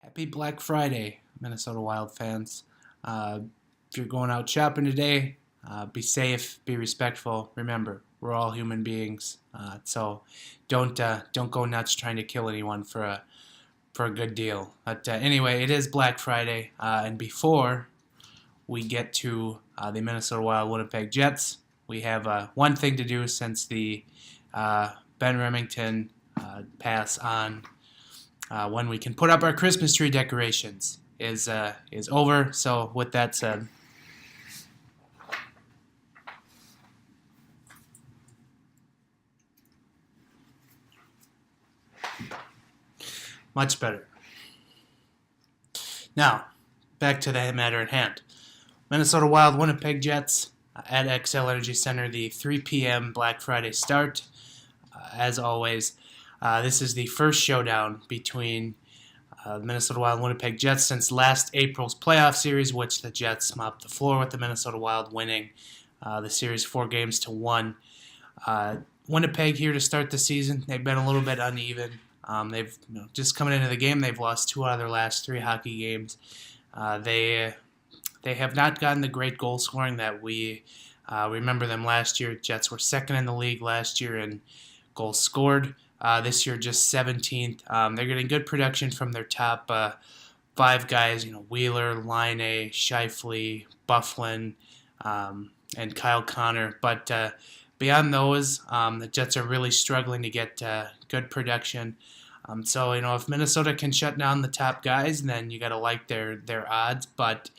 Happy Black Friday, Minnesota Wild fans. If you're going out shopping today, be safe, be respectful. Remember, we're all human beings, so don't go nuts trying to kill anyone for a good deal. But anyway, it is Black Friday, and before we get to the Minnesota Wild Winnipeg Jets, we have one thing to do since the Ben Remington pass on when we can put up our Christmas tree decorations is over. So with that said, much better. Now, back to the matter at hand. Minnesota Wild Winnipeg Jets at XL Energy Center, the 3 p.m. Black Friday start. As always, this is the first showdown between the Minnesota Wild and Winnipeg Jets since last April's playoff series, which the Jets mopped the floor with the Minnesota Wild winning the series 4-1. Winnipeg here to start the season. They've been a little bit uneven. They've just coming into the game, they've lost 2 out of their last 3 hockey games. They have not gotten the great goal scoring that we remember them last year. Jets were second in the league last year in goals scored. This year, just 17th. They're getting good production from their top 5 guys. Wheeler, Laine, Scheifele, Bufflin, and Kyle Connor. But beyond those, the Jets are really struggling to get good production. So if Minnesota can shut down the top guys, then you got to like their odds. But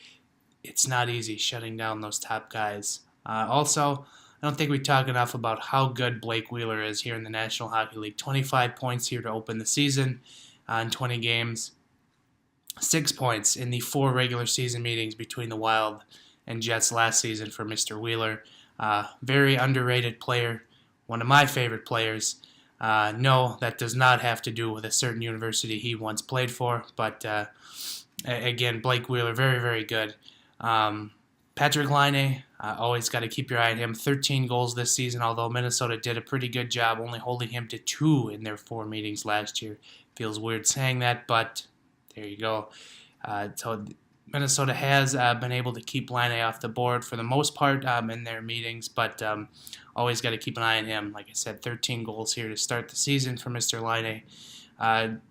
it's not easy shutting down those top guys. Also, I don't think we talk enough about how good Blake Wheeler is here in the National Hockey League. 25 points here to open the season in 20 games. 6 points in the 4 regular season meetings between the Wild and Jets last season for Mr. Wheeler. Very underrated player, one of my favorite players. No, that does not have to do with a certain university he once played for, but again, Blake Wheeler, very, very good. Patrick Laine, always got to keep your eye on him. 13 goals this season, although Minnesota did a pretty good job only holding him to 2 in their 4 meetings last year. Feels weird saying that, but there you go. So Minnesota has been able to keep Laine off the board for the most part in their meetings, but always got to keep an eye on him. Like I said, 13 goals here to start the season for Mr. Laine.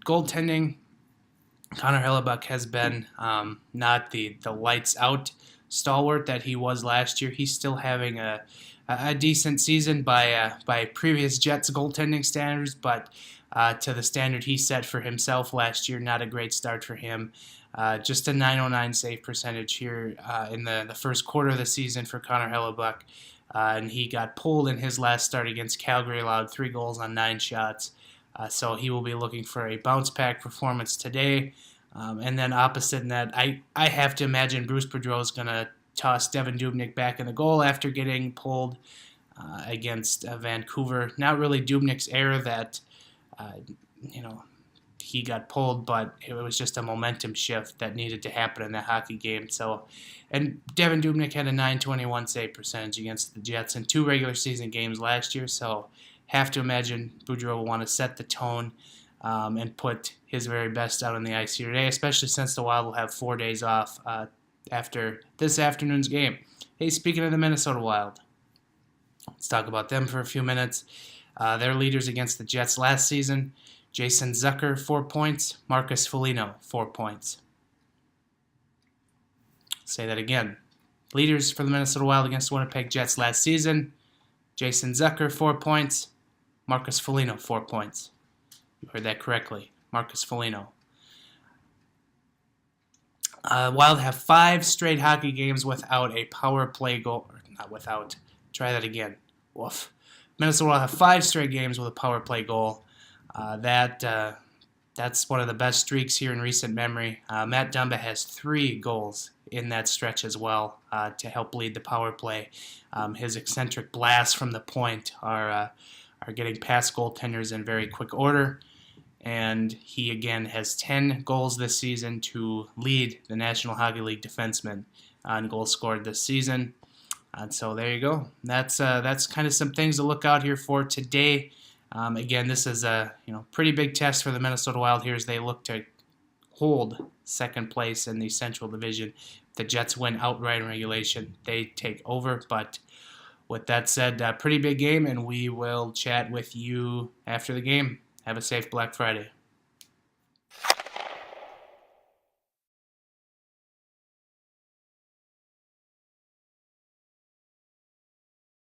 Goaltending, Connor Hellebuck has been not the lights out stalwart that he was last year. He's still having a decent season by previous Jets goaltending standards, but to the standard he set for himself last year, not a great start for him. Just a .909 save percentage here in the first quarter of the season for Connor Hellebuck, and he got pulled in his last start against Calgary, allowed 3 goals on 9 shots. So he will be looking for a bounce-back performance today. And then opposite in that, I have to imagine Bruce Boudreau is going to toss Devan Dubnyk back in the goal after getting pulled against Vancouver. Not really Dubnyk's error that, he got pulled, but it was just a momentum shift that needed to happen in that hockey game. So, and Devan Dubnyk had a .921 save percentage against the Jets in 2 regular season games last year. So, have to imagine Boudreau will want to set the tone and put his very best out on the ice here today, especially since the Wild will have 4 days off after this afternoon's game. Hey, speaking of the Minnesota Wild, let's talk about them for a few minutes. Their leaders against the Jets last season, Jason Zucker, 4 points. Marcus Foligno, 4 points. Say that again. Leaders for the Minnesota Wild against the Winnipeg Jets last season, Jason Zucker, 4 points. Marcus Foligno, 4 points. You heard that correctly. Marcus Foligno. Wild have 5 straight hockey games without a power play goal. Not without. Try that again. Woof. Minnesota Wild have 5 straight games with a power play goal. That's one of the best streaks here in recent memory. Matt Dumba has 3 goals in that stretch as well to help lead the power play. His eccentric blasts from the point are getting past goaltenders in very quick order. And he, again, has 10 goals this season to lead the National Hockey League defensemen on goals scored this season. And so there you go. That's kind of some things to look out here for today. Again, this is a pretty big test for the Minnesota Wild here as they look to hold second place in the Central Division. If the Jets win outright in regulation, they take over. But with that said, pretty big game, and we will chat with you after the game. Have a safe Black Friday.